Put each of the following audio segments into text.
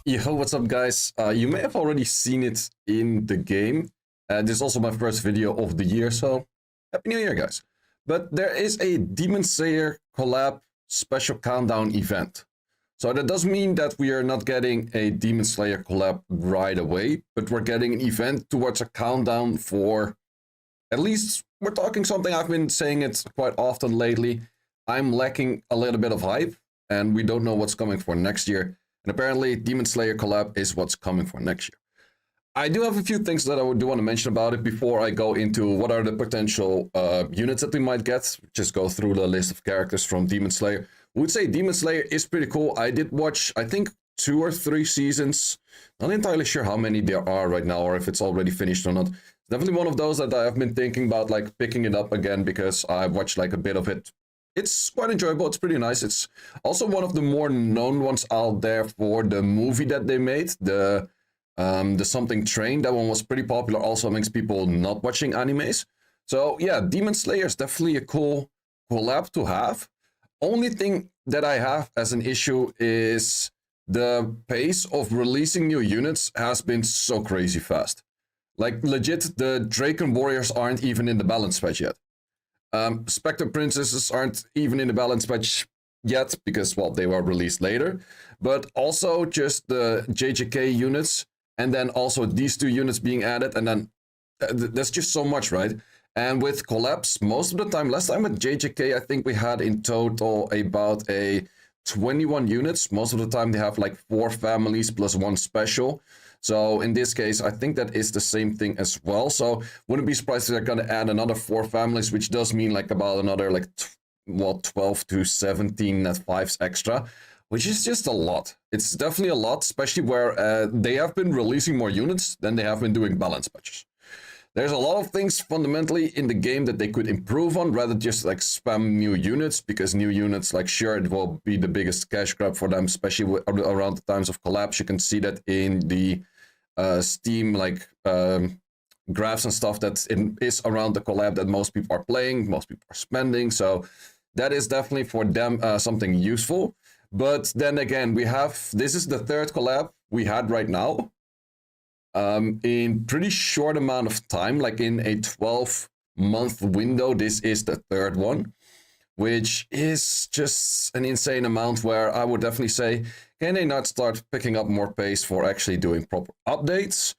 Yo, what's up, guys? You may have already seen it in the game. This is also my first video of the year, so Happy New Year, guys. But there is a Demon Slayer collab special countdown event. So that does mean that we are not getting a Demon Slayer collab right away, but we're getting an event towards a countdown for, at least we're talking something I've been saying it quite often lately. I'm lacking a little bit of hype, and we don't know what's coming for next year. And apparently, Demon Slayer collab is what's coming for next year. I do have a few things that I do want to mention about it before I go into what are the potential units that we might get. Just go through the list of characters from Demon Slayer. I would say Demon Slayer is pretty cool. I did watch, I think, 2 or 3 seasons. Not entirely sure how many there are right now or if it's already finished or not. It's definitely one of those that I have been thinking about, like, picking it up again because I watched like a bit of it. It's quite enjoyable. It's pretty nice. It's also one of the more known ones out there for the movie that they made, the Something Train. That one was pretty popular. Also amongst people not watching animes. So yeah, Demon Slayer is definitely a cool collab to have. Only thing that I have as an issue is the pace of releasing new units has been so crazy fast. Like legit, the Draken Warriors aren't even in the balance patch yet. Spectre Princesses aren't even in the balance patch yet because, well, they were released later. But also just the JJK units, and then also these 2 units being added, and then that's just so much, right? And with collabs, most of the time, last time with JJK, I think we had in total about 21 units. Most of the time they have like 4 families plus 1 special. So in this case, I think that is the same thing as well. So wouldn't be surprised if they're going to add another 4 families, which does mean like about another like 12 to 17 at 5s extra, which is just a lot. It's definitely a lot, especially where they have been releasing more units than they have been doing balance patches. There's a lot of things fundamentally in the game that they could improve on rather just like spam new units, because new units, like, sure, it will be the biggest cash grab for them, especially around the times of collabs. You can see that in the Steam like graphs and stuff that is around the collab that most people are playing, most people are spending. So that is definitely for them something useful. But then again, this is the 3rd collab we had right now. In pretty short amount of time, like in a 12-month window, this is the 3rd one, which is just an insane amount where I would definitely say, can they not start picking up more pace for actually doing proper updates?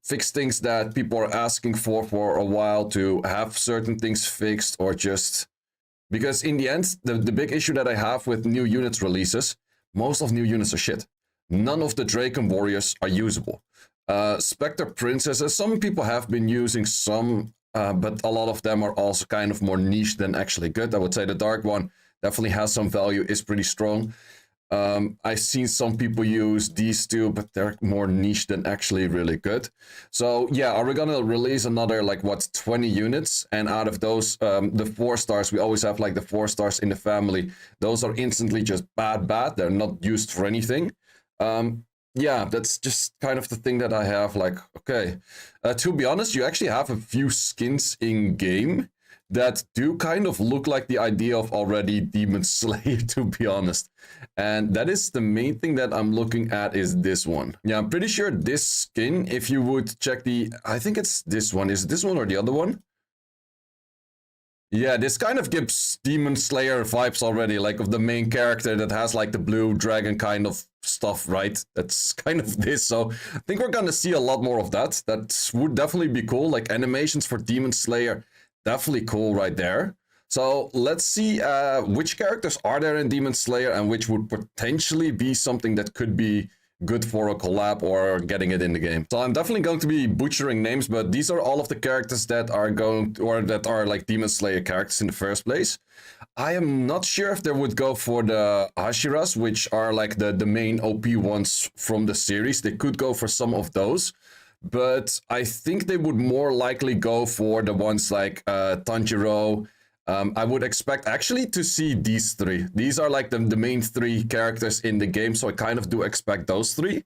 Fix things that people are asking for a while, to have certain things fixed, or just... Because in the end, the big issue that I have with new units releases, most of new units are shit. None of the Draken Warriors are usable. Spectre Princesses, some people have been using some, but a lot of them are also kind of more niche than actually good. I would say the Dark one definitely has some value, is pretty strong. I've seen some people use these 2, but they're more niche than actually really good. So yeah, are we gonna release another, like, what, 20 units? And out of those, the 4 stars, we always have like the 4 stars in the family. Those are instantly just bad. They're not used for anything. Yeah, that's just kind of the thing that I have, like, okay. To be honest, you actually have a few skins in game that do kind of look like the idea of already Demon Slayer, to be honest. And that is the main thing that I'm looking at, is this one. Yeah, I'm pretty sure this skin, if you would check I think it's this one. Is it this one or the other one? Yeah, this kind of gives Demon Slayer vibes already, like of the main character that has like the blue dragon kind of stuff, right? That's kind of this. So I think we're gonna see a lot more of that. That would definitely be cool. Like animations for Demon Slayer, definitely cool right there. So let's see which characters are there in Demon Slayer and which would potentially be something that could be good for a collab or getting it in the game. So I'm definitely going to be butchering names, but these are all of the characters that are that are like Demon Slayer characters in the first place. I am not sure if they would go for the Hashiras, which are like the main OP ones from the series. They could go for some of those, but I think they would more likely go for the ones like Tanjiro. I would expect actually to see these 3. These are like the main 3 characters in the game, so I kind of do expect those 3.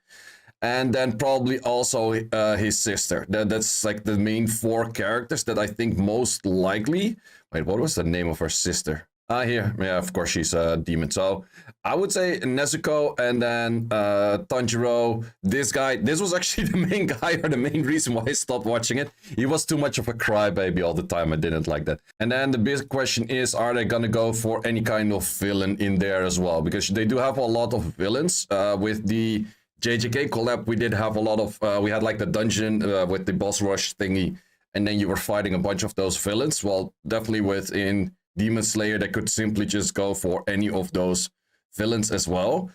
And then probably also his sister. That's like the main 4 characters that I think most likely... Wait, what was the name of her sister? Here, yeah, of course she's a demon. So I would say Nezuko and then Tanjiro. This guy, this was actually the main guy or the main reason why I stopped watching it. He was too much of a crybaby all the time. I didn't like that. And then the big question is, are they gonna go for any kind of villain in there as well? Because they do have a lot of villains. With the JJK collab, we did have a lot of, we had like the dungeon with the boss rush thingy. And then you were fighting a bunch of those villains. Well, definitely within Demon Slayer, they could simply just go for any of those villains as well.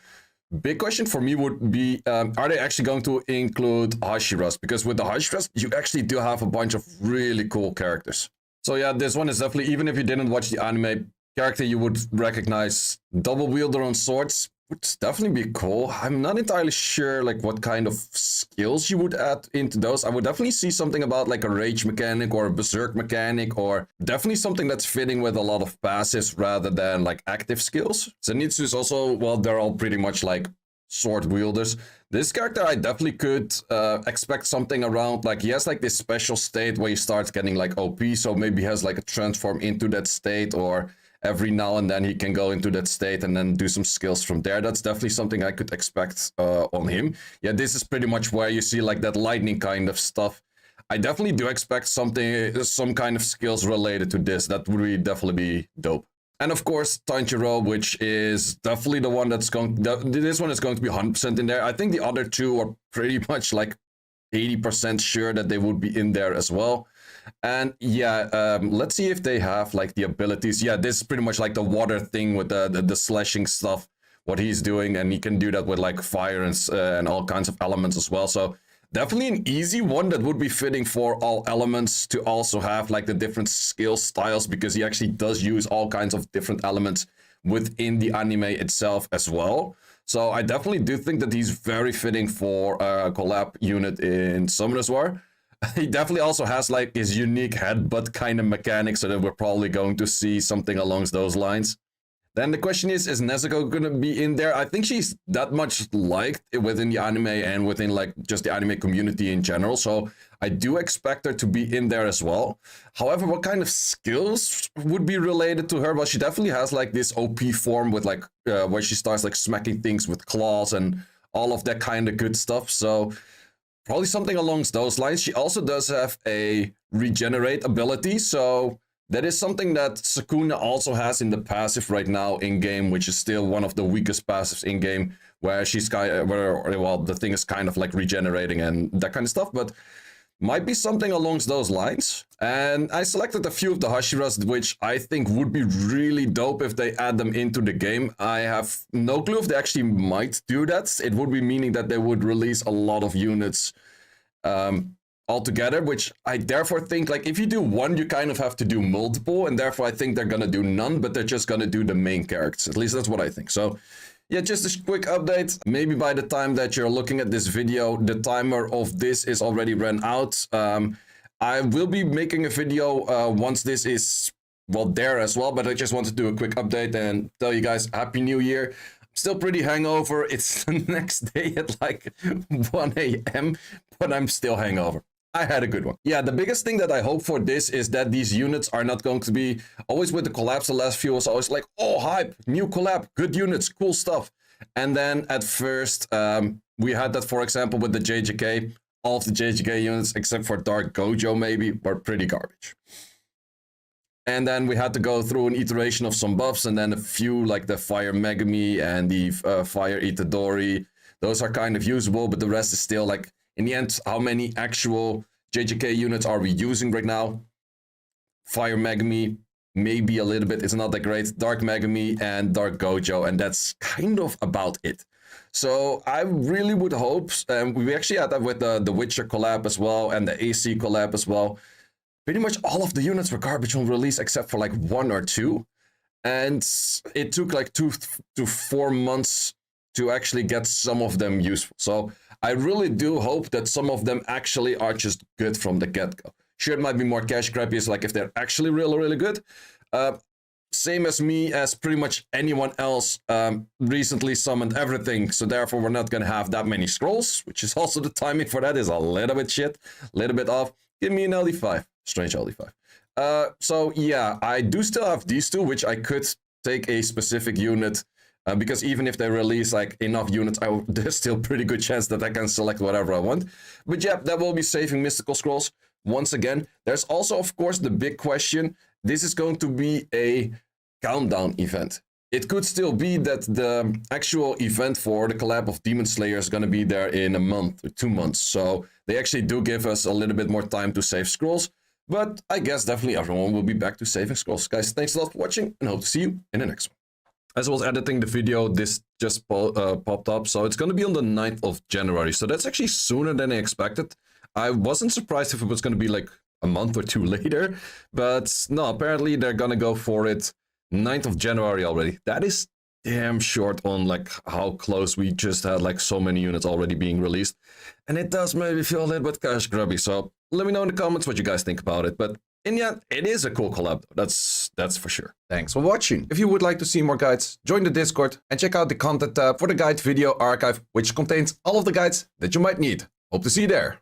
Big question for me would be, are they actually going to include Hashiras? Because with the Hashiras, you actually do have a bunch of really cool characters. So yeah, this one is definitely, even if you didn't watch the anime, character you would recognize. Double wielder on swords would definitely be cool. I'm not entirely sure like what kind of skills you would add into those. I would definitely see something about like a rage mechanic or a berserk mechanic, or definitely something that's fitting with a lot of passives rather than like active skills. Zenitsu is also, well, they're all pretty much like sword wielders. This character I definitely could expect something around, like he has like this special state where he starts getting like OP, so maybe he has like a transform into that state, or every now and then he can go into that state and then do some skills from there. That's definitely something I could expect on him. Yeah, this is pretty much where you see like that lightning kind of stuff. I definitely do expect something, some kind of skills related to this. That would really definitely be dope. And of course, Tanjiro, which is definitely the one that's going, this one is going to be 100% in there. I think the other two are pretty much like 80% sure that they would be in there as well. And yeah, let's see if they have like the abilities. Yeah, this is pretty much like the water thing with the slashing stuff, what he's doing, and he can do that with like fire and all kinds of elements as well. So definitely an easy one that would be fitting for all elements to also have like the different skill styles, because he actually does use all kinds of different elements within the anime itself as well. So I definitely do think that he's very fitting for a collab unit in Summoners War. He definitely also has like his unique headbutt kind of mechanic, so that we're probably going to see something along those lines. Then the question is Nezuko gonna be in there? I think she's that much liked within the anime and within like just the anime community in general, so I do expect her to be in there as well. However, what kind of skills would be related to her? Well, she definitely has like this OP form with like where she starts like smacking things with claws and all of that kind of good stuff, so probably something along those lines. She also does have a regenerate ability, so that is something that Sukuna also has in the passive right now in game, which is still one of the weakest passives in game, where she's well, the thing is kind of like regenerating and that kind of stuff, but might be something along those lines. And I selected a few of the Hashiras, which I think would be really dope if they add them into the game. I have no clue if they actually might do that. It would be meaning that they would release a lot of units altogether, which I therefore think like if you do one, you kind of have to do multiple, and therefore I think they're gonna do none, but they're just gonna do the main characters. At least that's what I think. So yeah, just a quick update. Maybe by the time that you're looking at this video, the timer of this is already ran out. I will be making a video once this is, well, there as well, but I just want to do a quick update and tell you guys Happy New Year. I'm still pretty hangover. It's the next day at like 1 a.m., but I'm still hangover. I had a good one. Yeah, the biggest thing that I hope for this is that these units are not going to be, always with the collabs, the last few was always like, oh, hype, new collab, good units, cool stuff. And then at first, we had that, for example, with the JJK. All of the JJK units, except for Dark Gojo maybe, were pretty garbage. And then we had to go through an iteration of some buffs, and then a few like the Fire Megami and the Fire Itadori. Those are kind of usable, but the rest is still like, in the end, how many actual JJK units are we using right now? Fire Megami, maybe a little bit. It's not that great. Dark Megami and Dark Gojo, and that's kind of about it. So I really would hope, we actually had that with the Witcher collab as well, and the AC collab as well. Pretty much all of the units were garbage on release, except for like 1 or 2. And it took like 2 to 4 months to actually get some of them useful. So I really do hope that some of them actually are just good from the get-go. Sure, it might be more cash grabby, like if they're actually really, really good. Same as me, as pretty much anyone else, recently summoned everything. So therefore, we're not going to have that many scrolls, which is also the timing for that is a little bit shit, a little bit off. Give me an LD5, strange LD5. So yeah, I do still have these two, which I could take a specific unit. Because even if they release like enough units, there's still pretty good chance that I can select whatever I want. But yeah, that will be saving mystical scrolls. Once again, there's also, of course, the big question. This is going to be a countdown event. It could still be that the actual event for the collab of Demon Slayer is going to be there in a month or 2 months. So they actually do give us a little bit more time to save scrolls. But I guess definitely everyone will be back to saving scrolls. Guys, thanks a lot for watching and hope to see you in the next one. As I was editing the video, this just popped up. So it's going to be on the 9th of January. So that's actually sooner than I expected. I wasn't surprised if it was going to be like a month or 2 later. But no, apparently they're going to go for it 9th of January already. That is damn short on like how close we just had like so many units already being released. And it does maybe feel a little bit cash grubby. So let me know in the comments what you guys think about it. But in the end, it is a cool collab. That's for sure. Thanks for watching. If you would like to see more guides, join the Discord and check out the content tab for the guide video archive, which contains all of the guides that you might need. Hope to see you there.